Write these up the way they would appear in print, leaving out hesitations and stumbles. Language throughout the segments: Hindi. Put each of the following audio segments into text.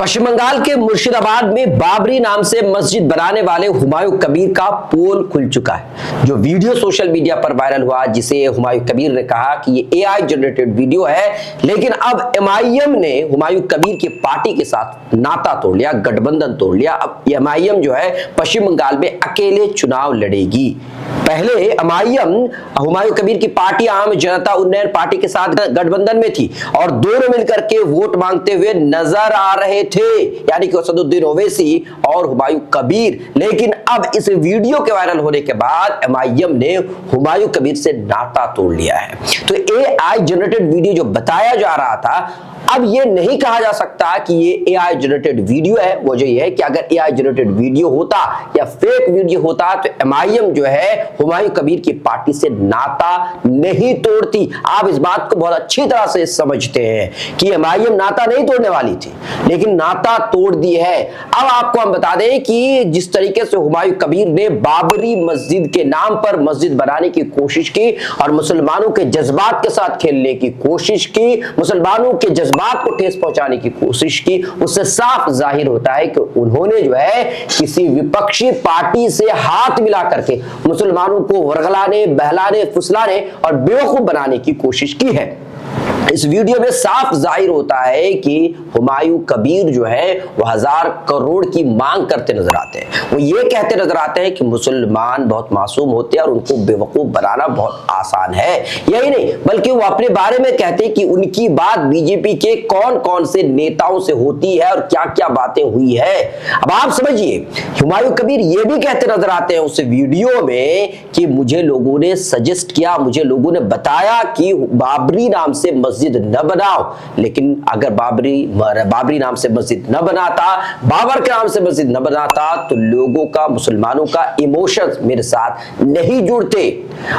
पश्चिम बंगाल के मुर्शिदाबाद में बाबरी नाम से मस्जिद बनाने वाले हुमायूं कबीर का पोल खुल चुका है। जो वीडियो सोशल मीडिया पर वायरल हुआ, जिसे हुमायूं कबीर ने कहा कि ये एआई जनरेटेड वीडियो है, लेकिन अब एमआईएम ने हुमायूं कबीर की पार्टी के साथ नाता तोड़ लिया, गठबंधन तोड़ लिया। अब एमआईएम जो है पश्चिम बंगाल में अकेले चुनाव लड़ेगी। पहले एमआईएम हुमायूं कबीर की पार्टी आम जनता उन्नयन पार्टी के साथ गठबंधन में थी और दोनों मिलकर के वोट मांगते हुए नजर आ रहे थे, यानी कि असदुद्दीन ओवैसी और हुमायूं कबीर। लेकिन अब इस वीडियो के वायरल होने के बाद एमआईएम ने हुमायूं कबीर से नाता तोड़ लिया है। तो एआई जनरेटेड वीडियो जो बताया जा रहा था, अब ये नहीं कहा जा सकता कि ये एआई जनरेटेड वीडियो है। वो जो ये है कि अगर एआई जनरेटेड वीडियो होता या फेक वीडियो होता तो एमआईएम जो है हुमायूं कबीर की पार्टी से नाता नहीं तोड़ती। आप इस बात को बहुत अच्छी तरह से समझते हैं कि एमआईएम नाता नहीं तोड़ने वाली थी, लेकिन नाता तोड़ दी है। अब आपको हम बता दें कि जिस तरीके से हुमायूं कबीर ने बाबरी मस्जिद के नाम पर मस्जिद बनाने की कोशिश की और मुसलमानों के जज्बात के साथ खेलने की कोशिश की, मुसलमानों के जज्बात को ठेस पहुंचाने की कोशिश की, उससे साफ जाहिर होता है कि उन्होंने जो है किसी विपक्षी पार्टी से हाथ मिला करके मुसलमानों को वरगलाने, बहलाने, फुसलाने और बेवकूफ बनाने की कोशिश की है। इस वीडियो में साफ जाहिर होता है कि हुमायूं कबीर जो है वो 1000 करोड़ की मांग करते नजर आते हैं। वो ये कहते नजर आते हैं कि मुसलमान बहुत मासूम होते हैं और उनको बेवकूफ बनाना बहुत आसान है। यही नहीं, बल्कि वो अपने बारे में कहते हैं कि उनकी बात बीजेपी के कौन कौन से नेताओं से होती है और क्या क्या बातें हुई है। अब आप समझिए, हुमायूं कबीर ये भी कहते नजर आते हैं उस वीडियो में कि मुझे लोगों ने सजेस्ट किया, मुझे लोगों ने बताया कि बाबरी नाम से मस्जिद न बनाओ। लेकिन अगर बाबरी नाम से मस्जिद न बनाता, बाबर के नाम से मस्जिद न बनाता, तो लोगों का, मुसलमानों का इमोशंस मेरे साथ नहीं जुड़ते।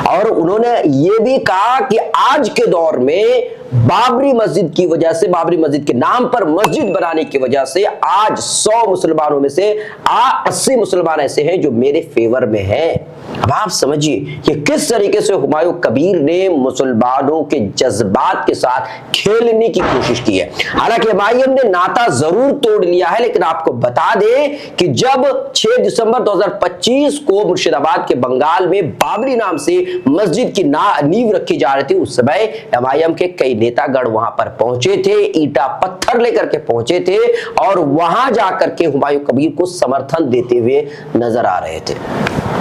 और उन्होंने ये भी कहा कि आज के दौर में बाबरी मस्जिद की वजह से, बाबरी मस्जिद के नाम पर मस्जिद बनाने की वजह से आज 100 मुसलमानों में से 80 मुसलमान ऐसे हैं जो मेरे फेवर में हैं। अब आप समझिए कि किस तरीके से हुमायूं कबीर ने मुसलमानों के जज्बात के साथ खेलने की कोशिश की है। हालांकि एमआईएम ने नाता जरूर तोड़ लिया है, लेकिन आपको बता दें कि जब 6 दिसंबर 2025 को मुर्शिदाबाद के बंगाल में बाबरी नाम से मस्जिद की नींव रखी जा रही थी, उस समय एमआईएम के कई नेतागण वहां पर पहुंचे थे, ईटा पत्थर लेकर के पहुंचे थे और वहां जाकर के हुमायूं कबीर को समर्थन देते हुए नजर आ रहे थे।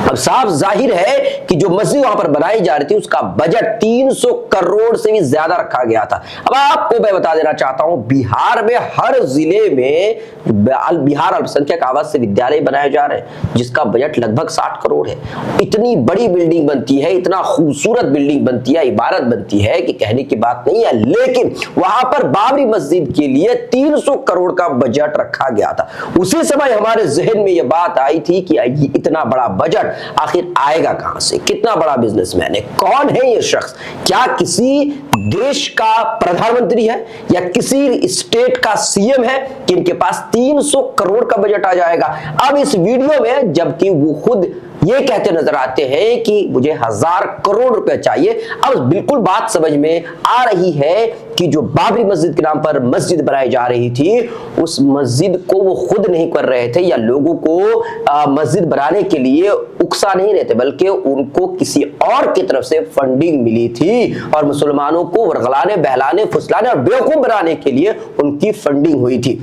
अब साफ जाहिर है कि जो मस्जिद वहां पर बनाई जा रही थी उसका बजट 300 करोड़ से भी ज्यादा रखा गया था। अब आपको मैं बता देना चाहता हूं, बिहार में हर जिले में बिहार अल्पसंख्यक आवासीय विद्यालय बनाए जा रहे हैं, जिसका बजट लगभग 60 करोड़ है। इतनी बड़ी बिल्डिंग बनती है, इतना खूबसूरत बिल्डिंग बनती है, इमारत बनती है कि कहने की बात नहीं है। लेकिन वहां पर बाबरी मस्जिद के लिए 300 करोड़ का बजट रखा गया था। उसी समय हमारे जहन में यह बात आई थी कि इतना बड़ा बजट आखिर आएगा कहां से? कितना बड़ा बिजनेसमैन है? कौन है ये शख्स? क्या किसी देश का प्रधानमंत्री है या किसी स्टेट का सीएम है कि इनके पास 300 करोड़ का बजट आ जाएगा? अब इस वीडियो में जबकि वो खुद ये कहते नजर आते हैं कि मुझे 1000 करोड़ रुपए चाहिए, अब बिल्कुल बात समझ में आ रही है कि जो बाबरी मस्जिद के नाम पर मस्जिद बनाई जा रही थी, उस मस्जिद को वो खुद नहीं कर रहे थे या लोगों को मस्जिद बनाने के लिए उकसा नहीं रहे थे, बल्कि उनको किसी और की तरफ से फंडिंग मिली थी और मुसलमानों को वरगलाने, बहलाने, फुसलाने और बेवकूफ बनाने के लिए उनकी फंडिंग हुई थी।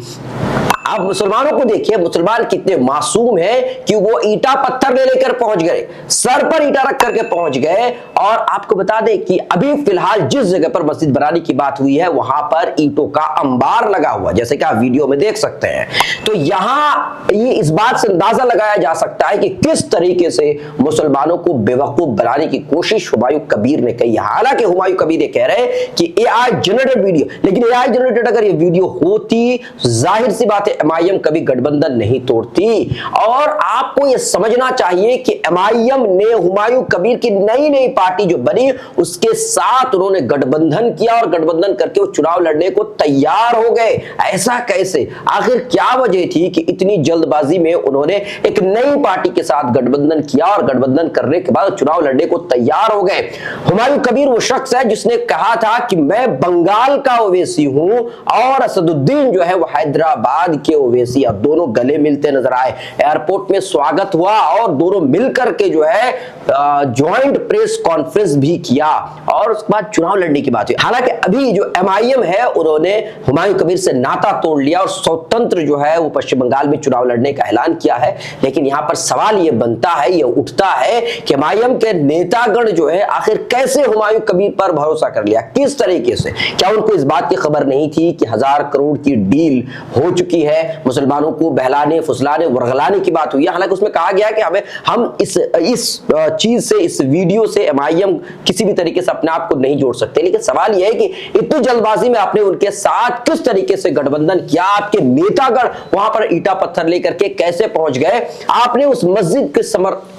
आप मुसलमानों को देखिए, मुसलमान कितने मासूम हैं कि वो ईटा पत्थर ले लेकर पहुंच गए, सर पर ईटा रख करके पहुंच गए। और आपको बता दें कि अभी फिलहाल जिस जगह पर मस्जिद बनाने की बात हुई है, वहां पर ईंटों का अंबार लगा हुआ, जैसे कि आप वीडियो में देख सकते हैं। तो यहां ये इस बात से अंदाजा लगाया जा सकता है कि किस तरीके से मुसलमानों को बेवकूफ बनाने की कोशिश हुमायूं कबीर ने की। हालांकि हुमायूं कबीर ये कह रहे हैं कि एआई जनरेटेड वीडियो, लेकिन एआई जनरेटेड अगर ये वीडियो होती, जाहिर सी बात है एमआईएम कभी गठबंधन नहीं तोड़ती। और आपको यह समझना चाहिए कि एमआईएम ने हुमायूं कबीर की नई नई पार्टी जो बनी, उसके साथ उन्होंने गठबंधन किया और गठबंधन करके वो चुनाव लड़ने को तैयार हो गए। ऐसा कैसे? आखिर क्या वजह थी कि इतनी जल्दबाजी में उन्होंने एक नई पार्टी के साथ गठबंधन किया और गठबंधन करने के बाद चुनाव लड़ने को तैयार हो गए? हुमायूं कबीर वो शख्स है जिसने कहा था कि मैं बंगाल का ओवैसी हूं और असदुद्दीन जो है वो हैदराबाद दिखे ओवैसी और दोनों गले मिलते नजर आए। एयरपोर्ट में स्वागत हुआ और दोनों मिलकर के जो है ज्वाइंट प्रेस कॉन्फ्रेंस भी किया और उसके बाद चुनाव लड़ने की बात हुई। हालांकि अभी जो MIM है उन्होंने हुमायूं कबीर से नाता तोड़ लिया और स्वतंत्र जो है वो पश्चिम बंगाल में चुनाव लड़ने का ऐलान किया है। लेकिन यहां पर सवाल ये बनता है, ये उठता है कि MIM के नेतागण जो है आखिर कैसे हुमायूं कबीर पर भरोसा कर लिया, किस तरीके से? क्या उनको इस बात की खबर नहीं थी कि 1000 करोड़ की डील हो चुकी है, मुसलमानों को बहलाने फुसलाने वर्गलाने की बात हुई है? हालांकि उसमें कहा गया कि हम इस चीज से, इस वीडियो से MIM किसी भी तरीके से अपने आप को नहीं जोड़ सकते। लेकिन सवाल यह है कि इतनी जल्दबाजी में आपने उनके साथ किस तरीके से गठबंधन किया? आपके नेतागण वहां पर ईटा पत्थर लेकर के कैसे पहुंच गए? आपने उस मस्जिद के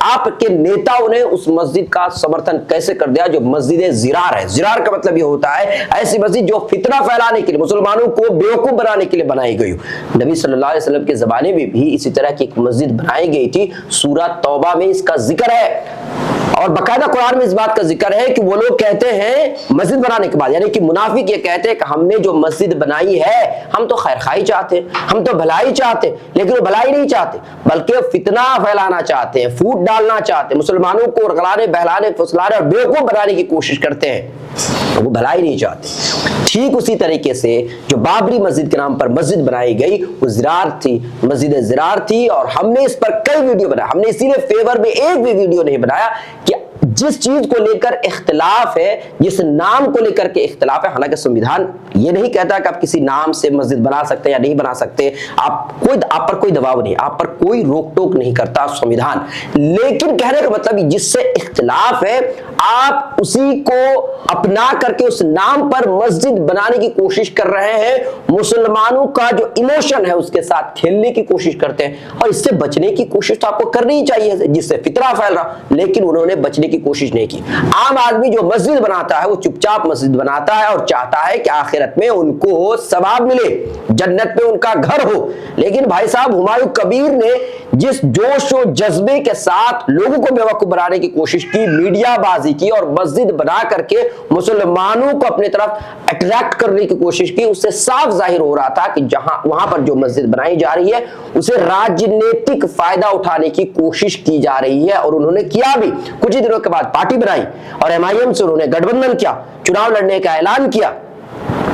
आपके नेताओं ने उस मस्जिद का समर्थन कैसे कर दिया जो मस्जिद जिरार है? जिरार का मतलब यह होता है ऐसी मस्जिद जो फितना फैलाने के लिए, मुसलमानों को बेवकूफ बनाने के लिए बनाई गई हो। नबी सल्लल्लाहु अलैहि वसल्लम के जमाने में भी इसी तरह की एक मस्जिद बनाई गई थी। सूरह तौबा में इसका जिक्र है और बाकायदा कुरान में इस बात का जिक्र है कि वो लोग कहते हैं मस्जिद बनाने के बाद, यानी कि मुनाफिक ये कहते हैं कि हमने जो मस्जिद बनाई है हम तो खैरखाई चाहते हैं, हम तो भलाई चाहते हैं, लेकिन वो भलाई नहीं चाहते बल्कि फितना फैलाना चाहते हैं, फूट डालना चाहते हैं, मुसलमानों को उरगलाने बहलाने फुसलाने और बेवकूफ बनाने की कोशिश करते हैं, वो भलाई नहीं चाहते। ठीक उसी तरीके से जो बाबरी मस्जिद के नाम पर मस्जिद बनाई गई वो जिरार थी, मस्जिद जिरार थी और हमने इस पर कई वीडियो बनाया। हमने इसीलिए फेवर में एक भी वीडियो नहीं बनाया कि जिस चीज को लेकर इख्तिलाफ है, जिस नाम को लेकर के इख्तिलाफ है, हालांकि संविधान ये नहीं कहता कि आप किसी नाम से मस्जिद बना सकते हैं या नहीं बना सकते, आप पर कोई दबाव नहीं, आप पर कोई रोक टोक नहीं करता संविधान। लेकिन कहने का मतलब जिससे इख्तिलाफ है आप उसी को अपना करके उस नाम पर मस्जिद बनाने की कोशिश कर रहे हैं, मुसलमानों का जो इमोशन है उसके साथ खेलने की कोशिश करते हैं और इससे बचने की कोशिश तो आपको करनी ही चाहिए जिससे फितरा फैल रहा, लेकिन उन्होंने बचने की कोशिश नहीं की। आम आदमी जो मस्जिद बनाता है वो चुपचाप मस्जिद बनाता है और चाहता है कि आखिरत में उनको सवाब मिले, जन्नत में उनका घर हो। लेकिन भाई साहब हुमायूं कबीर ने जिस जोश और जज्बे के साथ लोगों को बेवकूफ बनाने की कोशिश की, मीडियाबाजी की और मस्जिद बना करके मुसलमानों को अपनी तरफ अट्रैक्ट करने की कोशिश की, उससे साफ जाहिर हो रहा था कि जहां वहां पर जो मस्जिद बनाई जा रही है उसे राजनीतिक फायदा उठाने की कोशिश की जा रही है। और उन्होंने किया भी। कुछ ही दिनों के बाद पार्टी बनाई और MIM से उन्होंने गठबंधन किया, चुनाव लड़ने का ऐलान किया।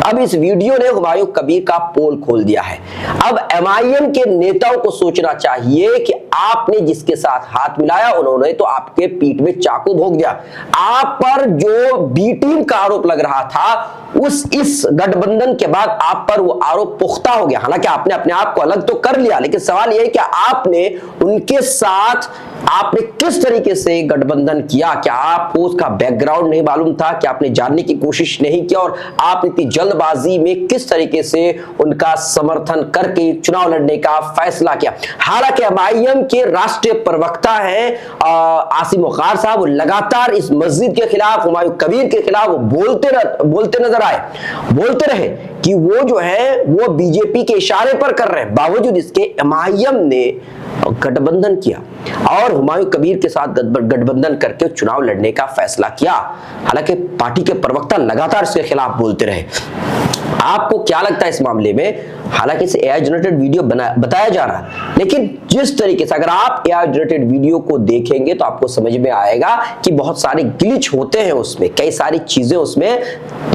अब इस वीडियो ने हुमायूं कबीर का पोल खोल दिया है। अब MIM के नेताओं को सोचना चाहिए कि आपने जिसके साथ हाथ मिलाया उन्होंने तो आपके पीठ में चाकू भोंक दिया। आप पर जो बी टीम का आरोप लग रहा था इस गठबंधन के बाद आप पर वो आरोप पुख्ता हो गया। हालांकि आपने अपने आप को अलग तो कर लिया, लेकिन सवाल यह है कि आपने उनके साथ आपने किस तरीके से गठबंधन किया? क्या आपको उसका बैकग्राउंड नहीं मालूम था? कि आपने जानने की कोशिश नहीं किया और आपने इतनी जल्दबाजी में किस तरीके से उनका समर्थन करके चुनाव लड़ने का फैसला किया? हालांकि MIM के राष्ट्रीय प्रवक्ता हैं आसिम वक़ार साहब, वो लगातार इस मस्जिद के खिलाफ, हुमायूं कबीर के खिलाफ बोलते नजर आए, बोलते रहे कि वो जो है वो बीजेपी के इशारे पर कर रहे हैं। बावजूद इसके MIM ने गठबंधन किया और हुमायूं कबीर के साथ गठबंधन करके चुनाव लड़ने का फैसला किया। हालांकि पार्टी के प्रवक्ता लगातार इसके खिलाफ बोलते रहे। आपको क्या लगता है इस मामले में? हालांकि इसे AI जनरेटेड वीडियो बताया जा रहा है, लेकिन जिस तरीके से अगर आप AI जनरेटेड वीडियो को देखेंगे तो आपको समझ में आएगा कि बहुत सारे ग्लिच होते हैं उसमें, कई सारी चीजें उसमें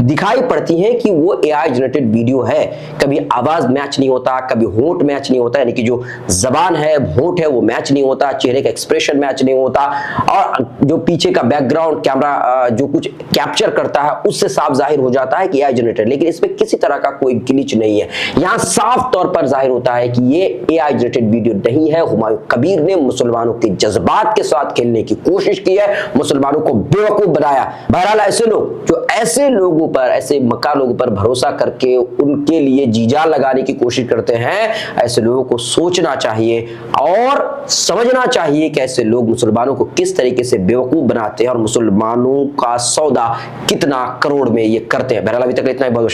दिखाई पड़ती हैं कि वो AI जनरेटेड वीडियो है। कभी आवाज मैच नहीं होता, कभी होंठ मैच नहीं होता, यानी कि जो जबान है होंठ है वो मैच नहीं होता, चेहरे का एक्सप्रेशन मैच नहीं होता और जो पीछे का बैकग्राउंड कैमरा जो कुछ कैप्चर करता है उससे साफ जाहिर हो जाता है कि AI जनरेटेड। लेकिन इसमें किसी तरह का कोई ग्लिच नहीं है। यहां साफ तौर पर जाहिर होता है कि ये AI जनरेटेड वीडियो नहीं है। हुमायूं कबीर ने मुसलमानों के जज्बात के साथ खेलने की कोशिश की है, मुसलमानों को बेवकूफ बनाया। बहरहाल ऐसे लोग जो ऐसे लोगों पर, ऐसे मक्का लोगों पर भरोसा करके उनके लिए जीजा लगाने की कोशिश करते हैं, ऐसे लोगों को सोचना चाहिए और समझना चाहिए कि ऐसे लोग मुसलमानों को किस तरीके से बेवकूफ बनाते हैं और मुसलमानों का सौदा कितना करोड़ में ये करते हैं। बहरहाल अभी तक इतना ही, बहुत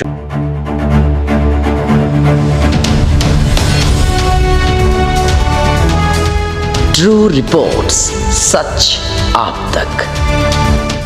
ट्रू रिपोर्ट्स, सच आप तक।